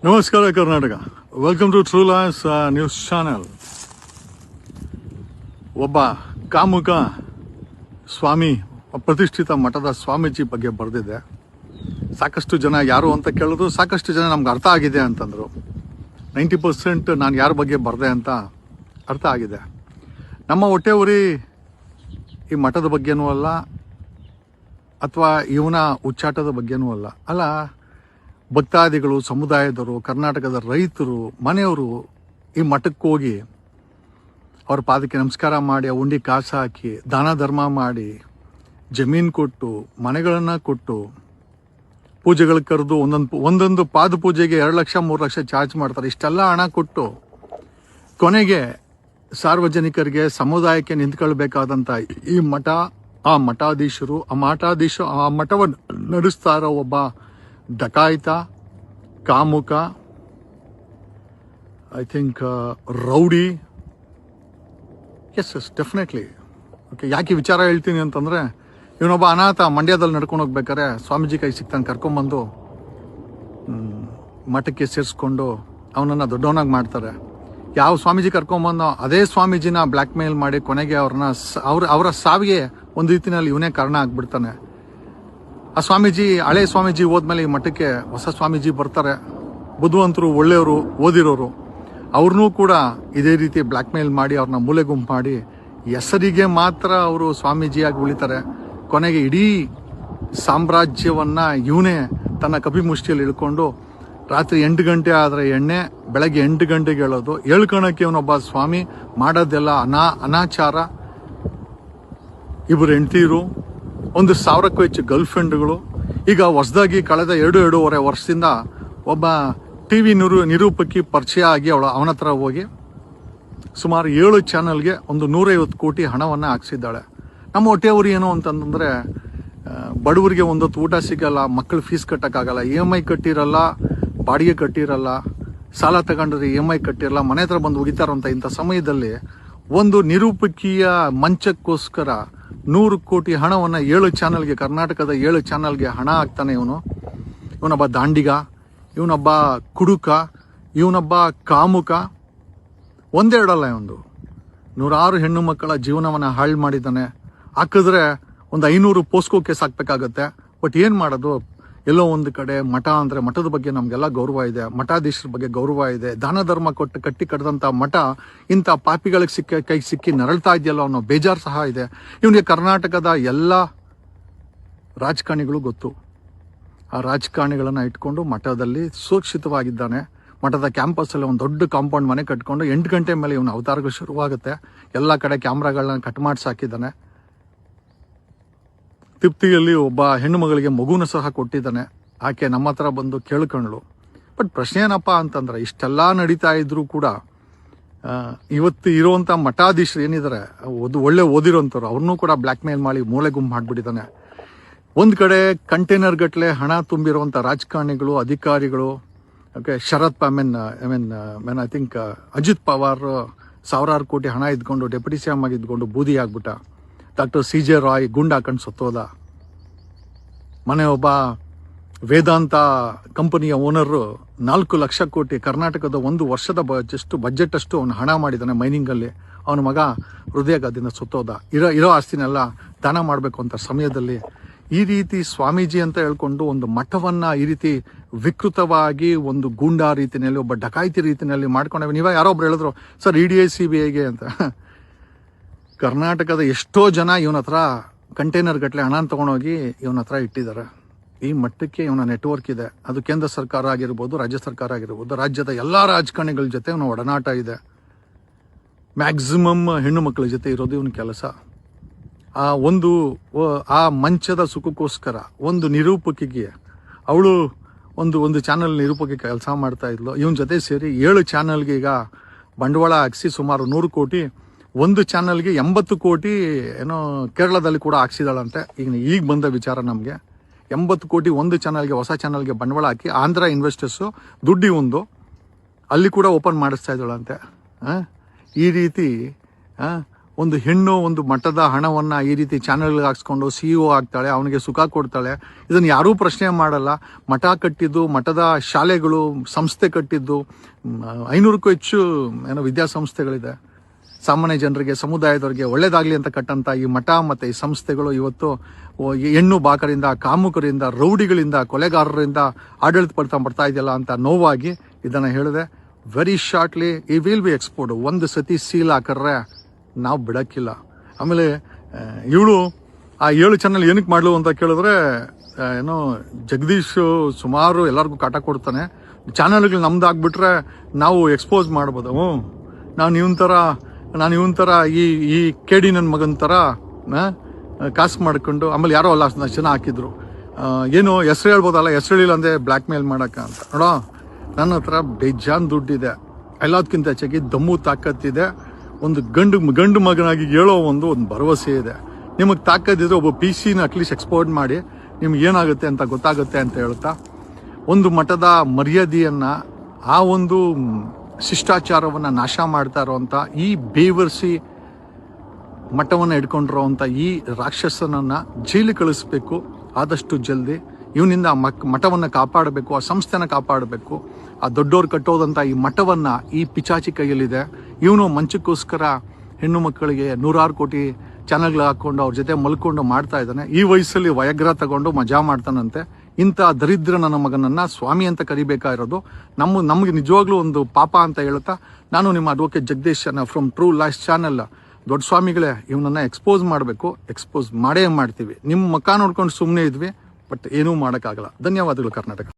ನಮಸ್ಕಾರ Karnataka. Welcome to true lawyers news channel. ಒಬ್ಬ ಕಾಮುಕ ಸ್ವಾಮಿ, ಪ್ರತಿಷ್ಠಿತ ಮಠದ ಸ್ವಾಮೀಜಿ ಬಗ್ಗೆ ಬರೆದಿದೆ. ಸಾಕಷ್ಟು ಜನ ಯಾರು ಅಂತ ಕೇಳಿದ್ರು, ಸಾಕಷ್ಟು ಜನ ನಮ್ಗೆ ಅರ್ಥ ಆಗಿದೆ ಅಂತಂದರು. 90% ನಾನು ಯಾರ ಬಗ್ಗೆ ಬರೆದೆ ಅಂತ ಅರ್ಥ ಆಗಿದೆ. ನಮ್ಮ ಹೊಟ್ಟೆ ಉರಿ ಈ ಮಠದ ಬಗ್ಗೆನೂ ಅಲ್ಲ, ಅಥವಾ ಇವನ ಉಚ್ಚಾಟದ ಬಗ್ಗೆನೂ ಅಲ್ಲ. ಭಕ್ತಾದಿಗಳು, ಸಮುದಾಯದವರು, ಕರ್ನಾಟಕದ ರೈತರು, ಮನೆಯವರು ಈ ಮಠಕ್ಕೆ ಹೋಗಿ ಅವ್ರ ಪಾದಕ್ಕೆ ನಮಸ್ಕಾರ ಮಾಡಿ, ಉಂಡಿ ಕಾಸು ಹಾಕಿ, ದಾನ ಧರ್ಮ ಮಾಡಿ, ಜಮೀನು ಕೊಟ್ಟು, ಮನೆಗಳನ್ನು ಕೊಟ್ಟು, ಪೂಜೆಗಳಿಗೆ ಕರೆದು ಒಂದೊಂದು ಪಾದ ಪೂಜೆಗೆ 2 ಲಕ್ಷ 3 ಲಕ್ಷ ಚಾರ್ಜ್ ಮಾಡ್ತಾರೆ. ಇಷ್ಟೆಲ್ಲ ಹಣ ಕೊಟ್ಟು ಕೊನೆಗೆ ಸಾರ್ವಜನಿಕರಿಗೆ, ಸಮುದಾಯಕ್ಕೆ ನಿಂತ್ಕೊಳ್ಬೇಕಾದಂಥ ಈ ಮಠ, ಆ ಮಠಾಧೀಶರು, ಆ ಮಠವನ್ನು ನಡೆಸ್ತಾ ಇರೋ ಒಬ್ಬ ಡಕಾಯಿತ, ಕಾಮುಕ, I think rowdy. Yes definitely. Okay, ಯಾಕೆ ವಿಚಾರ ಹೇಳ್ತೀನಿ ಅಂತಂದರೆ, ಇವನೊಬ್ಬ ಅನಾಥ ಮಂಡ್ಯದಲ್ಲಿ ನಡ್ಕೊಂಡು ಹೋಗ್ಬೇಕಾರೆ ಸ್ವಾಮೀಜಿ ಕೈ ಸಿಗ್ತಾನೆ, ಕರ್ಕೊಂಬಂದು ಮಠಕ್ಕೆ ಸೇರಿಸ್ಕೊಂಡು ಅವನನ್ನು ದೊಡ್ಡವನಾಗಿ ಮಾಡ್ತಾರೆ. ಯಾವ ಸ್ವಾಮೀಜಿ ಕರ್ಕೊಂಬಂದು ಅದೇ ಸ್ವಾಮೀಜಿನ ಬ್ಲ್ಯಾಕ್ ಮೇಲ್ ಮಾಡಿ ಕೊನೆಗೆ ಅವರ ಸಾವಿಗೆ ಒಂದು ರೀತಿಯಲ್ಲಿ ಇವನೇ ಕಾರಣ ಆಗ್ಬಿಡ್ತಾನೆ. ಆ ಸ್ವಾಮೀಜಿ, ಹಳೆ ಸ್ವಾಮೀಜಿ ಹೋದ್ಮೇಲೆ ಈ ಮಠಕ್ಕೆ ಹೊಸ ಸ್ವಾಮೀಜಿ ಬರ್ತಾರೆ. ಬುದ್ಧಿವಂತರು, ಒಳ್ಳೆಯವರು, ಓದಿರೋರು. ಅವ್ರನ್ನೂ ಕೂಡ ಇದೇ ರೀತಿ ಬ್ಲ್ಯಾಕ್ ಮೇಲ್ ಮಾಡಿ ಅವ್ರನ್ನ ಮೂಲೆ ಗುಂಪು ಮಾಡಿ ಹೆಸರಿಗೆ ಮಾತ್ರ ಅವರು ಸ್ವಾಮೀಜಿಯಾಗಿ ಉಳಿತಾರೆ. ಕೊನೆಗೆ ಇಡೀ ಸಾಮ್ರಾಜ್ಯವನ್ನ ಇವನೇ ತನ್ನ ಕಪಿಮುಷ್ಟಿಯಲ್ಲಿ ಇಳ್ಕೊಂಡು ರಾತ್ರಿ 8 ಗಂಟೆ ಆದರೆ ಎಣ್ಣೆ, ಬೆಳಗ್ಗೆ 8 ಗಂಟೆಗೆ ಹೇಳೋದು. ಹೇಳ್ಕೊಳಕ್ಕೆ ಇವನೊಬ್ಬ ಸ್ವಾಮಿ ಮಾಡೋದೆಲ್ಲ ಅನಾಚಾರ. ಇಬ್ಬರು ಹೆಂಡ್ತೀರು, 1,000ಕ್ಕೂ ಹೆಚ್ಚು ಗರ್ಲ್ ಫ್ರೆಂಡ್ಗಳು. ಈಗ ಹೊಸದಾಗಿ ಕಳೆದ 2-2.5 ವರ್ಷದಿಂದ ಒಬ್ಬ TV ನಿರೂಪಕಿ ಪರಿಚಯ ಆಗಿ ಅವನ ಹತ್ರ ಹೋಗಿ ಸುಮಾರು 7 ಚಾನಲ್ಗೆ ಒಂದು 150 ಕೋಟಿ ಹಣವನ್ನು ಹಾಕ್ಸಿದ್ದಾಳೆ. ನಮ್ಮ ಹೊಟ್ಟೆಯವರು ಏನು ಅಂತಂದರೆ, ಬಡವರಿಗೆ ಒಂದೊತ್ತು ಊಟ ಸಿಗಲ್ಲ, ಮಕ್ಕಳು ಫೀಸ್ ಕಟ್ಟೋಕ್ಕಾಗಲ್ಲ, EMI ಕಟ್ಟಿರಲ್ಲ, ಬಾಡಿಗೆ ಕಟ್ಟಿರಲ್ಲ, ಸಾಲ ತಗೊಂಡ್ರೆ EMI ಕಟ್ಟಿರಲ್ಲ, ಮನೆ ಹತ್ರ ಬಂದು ಹೋಗಿತಾರಂತ ಇಂಥ ಸಮಯದಲ್ಲಿ ಒಂದು ನಿರೂಪಕಿಯ ಮಂಚಕ್ಕೋಸ್ಕರ 100 ಕೋಟಿ ಹಣವನ್ನು 7 ಚಾನಲ್ಗೆ, ಕರ್ನಾಟಕದ 7 ಚಾನಲ್ಗೆ ಹಣ ಹಾಕ್ತಾನೆ ಇವನು. ಇವನೊಬ್ಬ ದಾಂಡಿಗ, ಇವನೊಬ್ಬ ಕುಡುಕ, ಇವನೊಬ್ಬ ಕಾಮುಕ. ಒಂದೆರಡಲ್ಲ, ಇವನು 100 ಹೆಣ್ಣು ಮಕ್ಕಳ ಜೀವನವನ್ನು ಹಾಳು ಮಾಡಿದ್ದಾನೆ. ಹಾಕಿದ್ರೆ ಒಂದು 500 ಪೋಸ್ಕೋ ಕೇಸ್ ಹಾಕ್ಬೇಕಾಗತ್ತೆ. ಬಟ್ ಏನು ಮಾಡೋದು, ಎಲ್ಲೋ ಒಂದು ಕಡೆ ಮಠ ಅಂದರೆ, ಮಠದ ಬಗ್ಗೆ ನಮಗೆಲ್ಲ ಗೌರವ ಇದೆ, ಮಠಾಧೀಶರ ಬಗ್ಗೆ ಗೌರವ ಇದೆ. ದಾನ ಧರ್ಮ ಕೊಟ್ಟು ಕಟ್ಟಿ ಕಟ್ಟಿದಂಥ ಮಠ ಇಂಥ ಪಾಪಿಗಳಿಗೆ ಕೈ ಸಿಕ್ಕಿ ನರಳ್ತಾ ಇದೆಯಲ್ಲ ಅನ್ನೋ ಬೇಜಾರು ಸಹ ಇದೆ. ಇವನಿಗೆ ಕರ್ನಾಟಕದ ಎಲ್ಲ ರಾಜಕಾರಣಿಗಳು ಗೊತ್ತು. ಆ ರಾಜಕಾರಣಿಗಳನ್ನು ಇಟ್ಕೊಂಡು ಮಠದಲ್ಲಿ ಸುರಕ್ಷಿತವಾಗಿದ್ದಾನೆ. ಮಠದ ಕ್ಯಾಂಪಸ್ಸಲ್ಲಿ ಒಂದು ದೊಡ್ಡ ಕಾಂಪೌಂಡ್ ಮನೆ ಕಟ್ಕೊಂಡು 8 ಗಂಟೆ ಮೇಲೆ ಇವನ ಅವತಾರಗಳು ಶುರುವಾಗುತ್ತೆ. ಎಲ್ಲ ಕಡೆ ಕ್ಯಾಮ್ರಾಗಳನ್ನ ಕಟ್ ಮಾಡಿಸಿ ಹಾಕಿದ್ದಾನೆ. ತಿಪ್ತಿಯಲ್ಲಿ ಒಬ್ಬ ಹೆಣ್ಣು ಮಗಳಿಗೆ ಮಗುನ ಸಹ ಕೊಟ್ಟಿದ್ದಾನೆ. ಆಕೆ ನಮ್ಮ ಹತ್ರ ಬಂದು ಕೇಳ್ಕೊಂಡ್ಳು. ಬಟ್ ಪ್ರಶ್ನೆ ಏನಪ್ಪ ಅಂತಂದ್ರೆ, ಇಷ್ಟೆಲ್ಲ ನಡೀತಾ ಇದ್ರು ಕೂಡ ಇವತ್ತು ಇರುವಂಥ ಮಠಾಧೀಶರು ಏನಿದ್ದಾರೆ, ಒಳ್ಳೆ ಓದಿರೋಂಥವ್ರು, ಅವ್ರನ್ನೂ ಕೂಡ ಬ್ಲ್ಯಾಕ್ ಮೇಲ್ ಮಾಡಿ ಮೂಲೆ ಗುಂಪು ಮಾಡಿಬಿಟ್ಟಿದ್ದಾನೆ. ಒಂದು ಕಡೆ ಕಂಟೈನರ್ ಗಟ್ಟಲೆ ಹಣ ತುಂಬಿರುವಂಥ ರಾಜಕಾರಣಿಗಳು, ಅಧಿಕಾರಿಗಳು. Okay, Sharath I think Ajit Pawar 1000 ಕೋಟಿ ಹಣ ಇದ್ಕೊಂಡು ಡೆಪ್ಯೂಟಿ CM ಆಗಿ ಇದ್ಕೊಂಡು ಬೂದಿ ಆಗ್ಬಿಟ್ಟ. ಡಾಕ್ಟರ್ CJ ರಾಯ್ ಗುಂಡು ಹಾಕೊಂಡು ಸತ್ತೋದ. ಮನೆ ಒಬ್ಬ ವೇದಾಂತ ಕಂಪನಿಯ ಓನರು 4 ಲಕ್ಷ ಕೋಟಿ ಕರ್ನಾಟಕದ 1 ವರ್ಷದ ಬಜೆಟ್ ಅಷ್ಟು ಅವನು ಹಣ ಮಾಡಿದ್ದಾನೆ ಮೈನಿಂಗಲ್ಲಿ. ಅವನ ಮಗ ಹೃದಯಾಘಾತದಿಂದ ಸತ್ತೋದ. ಇರೋ ಆಸ್ತಿನೆಲ್ಲ ದಾನ ಮಾಡಬೇಕು ಅಂತ ಸಮಯದಲ್ಲಿ ಈ ರೀತಿ ಸ್ವಾಮೀಜಿ ಅಂತ ಹೇಳ್ಕೊಂಡು ಒಂದು ಮಠವನ್ನ ಈ ರೀತಿ ವಿಕೃತವಾಗಿ ಒಂದು ಗೂಂಡಾ ರೀತಿಯಲ್ಲಿ, ಒಬ್ಬ ಡಕಾಯಿತಿ ರೀತಿಯಲ್ಲಿ ಮಾಡ್ಕೊಂಡವೆ. ನೀವೇ ಯಾರೊಬ್ರು ಹೇಳಿದ್ರು, ಸರ್ EDI CBIಗೆ ಅಂತ. ಕರ್ನಾಟಕದ ಎಷ್ಟೋ ಜನ ಇವನ ಹತ್ರ ಕಂಟೈನರ್ ಗಟ್ಟಲೆ ಹಣ ತಗೊಂಡೋಗಿ ಇವನ ಹತ್ರ ಇಟ್ಟಿದ್ದಾರೆ. ಈ ಮಟ್ಟಕ್ಕೆ ಇವನ ನೆಟ್ವರ್ಕ್ ಇದೆ. ಅದು ಕೇಂದ್ರ ಸರ್ಕಾರ ಆಗಿರ್ಬೋದು, ರಾಜ್ಯ ಸರ್ಕಾರ ಆಗಿರ್ಬೋದು, ರಾಜ್ಯದ ಎಲ್ಲ ರಾಜಕಾರಣಿಗಳ ಜೊತೆ ಇವನ ಒಡನಾಟ ಇದೆ. ಮ್ಯಾಕ್ಸಿಮಮ್ ಹೆಣ್ಣು ಮಕ್ಕಳ ಜೊತೆ ಇರೋದು ಇವನ ಕೆಲಸ. ಆ ಮಂಚದ ಸುಖಕ್ಕೋಸ್ಕರ ಒಂದು ನಿರೂಪಕಿಗೆ, ಅವಳು ಒಂದು ಚಾನಲ್ ನಿರೂಪಕಿ ಕೆಲಸ ಮಾಡ್ತಾ ಇದ್ಲು. ಇವನ ಜೊತೆ ಸೇರಿ 7 ಚಾನಲ್ಗೆ ಈಗ ಬಂಡವಾಳ ಹಾಕಿಸಿ ಸುಮಾರು 100 ಕೋಟಿ, ಒಂದು ಚಾನಲ್ಗೆ 80 ಕೋಟಿ ಏನೋ ಕೇರಳದಲ್ಲಿ ಕೂಡ ಹಾಕ್ಸಿದಾಳಂತೆ. ಈಗ ಬಂದ ವಿಚಾರ ನಮಗೆ. 80 ಕೋಟಿ ಒಂದು ಚಾನಲ್ಗೆ, ಹೊಸ ಚಾನಲ್ಗೆ ಬಂಡವಾಳ ಹಾಕಿ ಆಂಧ್ರ ಇನ್ವೆಸ್ಟರ್ಸು ದುಡ್ಡಿ ಅಲ್ಲಿ ಕೂಡ ಓಪನ್ ಮಾಡಿಸ್ತಾ ಇದ್ದಾಳಂತೆ. ಈ ರೀತಿ ಒಂದು ಹೆಣ್ಣು ಒಂದು ಮಠದ ಹಣವನ್ನು ಈ ರೀತಿ ಚಾನೆಲ್ಗೆ ಹಾಕ್ಸ್ಕೊಂಡು CEO ಆಗ್ತಾಳೆ, ಅವನಿಗೆ ಸುಖ ಕೊಡ್ತಾಳೆ. ಇದನ್ನು ಯಾರೂ ಪ್ರಶ್ನೆ ಮಾಡಲ್ಲ. ಮಠ ಕಟ್ಟಿದ್ದು, ಮಠದ ಶಾಲೆಗಳು, ಸಂಸ್ಥೆ ಕಟ್ಟಿದ್ದು, 500ಕ್ಕೂ ಹೆಚ್ಚು ವಿದ್ಯಾಸಂಸ್ಥೆಗಳಿದೆ. ಸಾಮಾನ್ಯ ಜನರಿಗೆ, ಸಮುದಾಯದವರಿಗೆ ಒಳ್ಳೇದಾಗಲಿ ಅಂತ ಕಟ್ಟಂಥ ಈ ಮಠ ಮತ್ತು ಈ ಸಂಸ್ಥೆಗಳು ಇವತ್ತು ಹೆಣ್ಣು ಬಾಕರಿಂದ, ಕಾಮುಕರಿಂದ, ರೌಡಿಗಳಿಂದ, ಕೊಲೆಗಾರರಿಂದ ಆಡಳಿತ ಬರ್ತಾ ಇದೆಯಲ್ಲ ಅಂತ ನೋವಾಗಿ ಇದನ್ನು ಹೇಳಿದೆ. ವೆರಿ ಶಾರ್ಟ್ಲಿ ಈ ವಿಲ್ ಬಿ ಎಕ್ಸ್ಪೋರ್ಡ್. ಒಂದು ಸತಿ ಸೀಲ್ ಹಾಕರ್ರೆ ನಾವು ಬಿಡೋಕ್ಕಿಲ್ಲ. ಆಮೇಲೆ ಇವಳು ಆ 7 ಚಾನಲ್ ಏನಕ್ಕೆ ಮಾಡಲು ಅಂತ ಕೇಳಿದ್ರೆ, ಜಗದೀಶ್ ಸುಮಾರು ಎಲ್ಲರಿಗೂ ಕಾಟ ಕೊಡ್ತಾನೆ. ಚಾನಲ್ಗಳು ನಮ್ದು ಆಗ್ಬಿಟ್ರೆ ನಾವು ಎಕ್ಸ್ಪೋಸ್ ಮಾಡ್ಬೋದು. ನಾನು ಇವನ್ ಥರ ಈ ಕೇಡಿ ನನ್ನ ಮಗನ ಥರ ಕಾಸು ಮಾಡ್ಕೊಂಡು, ಆಮೇಲೆ ಯಾರೋ ಅಲ್ಲ ಜನ ಹಾಕಿದ್ರು, ಏನು ಹೆಸ್ರು ಹೇಳ್ಬೋದಲ್ಲ, ಹೆಸ್ರು ಹೇಳಿಲ್ಲ ಅಂದರೆ ಬ್ಲ್ಯಾಕ್ ಮೇಲ್ ಮಾಡೋಕೆ ಅಂತ. ನೋಡೋ, ನನ್ನ ಹತ್ರ ಬೇಜಾನ್ ದುಡ್ಡಿದೆ, ಎಲ್ಲದಕ್ಕಿಂತ ಹೆಚ್ಚಾಗಿ ದಮ್ಮು ತಾಕತ್ತಿದೆ, ಒಂದು ಗಂಡು ಮಗನಾಗಿ ಹೇಳೋ ಒಂದು ಭರವಸೆ ಇದೆ. ನಿಮಗೆ ತಾಕತ್ತಿದ್ರೆ ಒಬ್ಬ PC-ನ ಅಟ್ಲೀಸ್ಟ್ ಎಕ್ಸ್ಪೋರ್ಟ್ ಮಾಡಿ, ನಿಮ್ಗೆ ಏನಾಗುತ್ತೆ ಅಂತ ಗೊತ್ತಾಗುತ್ತೆ ಅಂತ ಹೇಳ್ತಾ, ಒಂದು ಮಠದ ಮರ್ಯಾದೆಯನ್ನು, ಆ ಒಂದು ಶಿಷ್ಟಾಚಾರವನ್ನು ನಾಶ ಮಾಡ್ತಾ ಇರೋವಂಥ ಈ ಬೇವರ್ಸಿ ಮಠವನ್ನು ಹಿಡ್ಕೊಂಡಿರೋವಂಥ ಈ ರಾಕ್ಷಸನನ್ನು ಜೈಲಿಗೆ ಕಳಿಸ್ಬೇಕು ಆದಷ್ಟು ಜಲ್ದಿ. ಇವನಿಂದ ಮಠವನ್ನು ಕಾಪಾಡಬೇಕು, ಆ ಸಂಸ್ಥೆನ ಕಾಪಾಡಬೇಕು. ಆ ದೊಡ್ಡವ್ರು ಕಟ್ಟೋದಂಥ ಈ ಮಠವನ್ನು ಈ ಪಿಚಾಚಿ ಕೈಯಲ್ಲಿದೆ. ಇವನು ಮಂಚಕ್ಕೋಸ್ಕರ ಹೆಣ್ಣು ಮಕ್ಕಳಿಗೆ 100 ಕೋಟಿ ಚಾನಲ್ಗಳು ಹಾಕ್ಕೊಂಡು ಅವ್ರ ಜೊತೆ ಮಲ್ಕೊಂಡು ಮಾಡ್ತಾ ಇದ್ದಾನೆ. ಈ ವಯಸ್ಸಲ್ಲಿ ವಯಗ್ರ ತಗೊಂಡು ಮಜಾ ಮಾಡ್ತಾನಂತೆ. ಇಂಥ ದರಿದ್ರ ನನ್ನ ಮಗನನ್ನು ಸ್ವಾಮಿ ಅಂತ ಕರಿಬೇಕಾಗಿರೋದು ನಮಗೆ ನಿಜವಾಗ್ಲೂ ಒಂದು ಪಾಪ ಅಂತ ಹೇಳ್ತಾ, ನಾನು ನಿಮ್ಮ advocate Jagadish from true life channel. ದೊಡ್ಡ ಸ್ವಾಮಿಗಳೇ, ಇವನನ್ನು ಎಕ್ಸ್ಪೋಸ್ ಮಾಡಬೇಕು, ಎಕ್ಸ್ಪೋಸ್ ಮಾಡೇ ಮಾಡ್ತೀವಿ. ನಿಮ್ಮ ಮುಖ ನೋಡ್ಕೊಂಡು ಸುಮ್ಮನೆ ಇದ್ವಿ, ಬಟ್ ಏನೂ ಮಾಡೋಕ್ಕಾಗಲ್ಲ. ಧನ್ಯವಾದಗಳು ಕರ್ನಾಟಕ.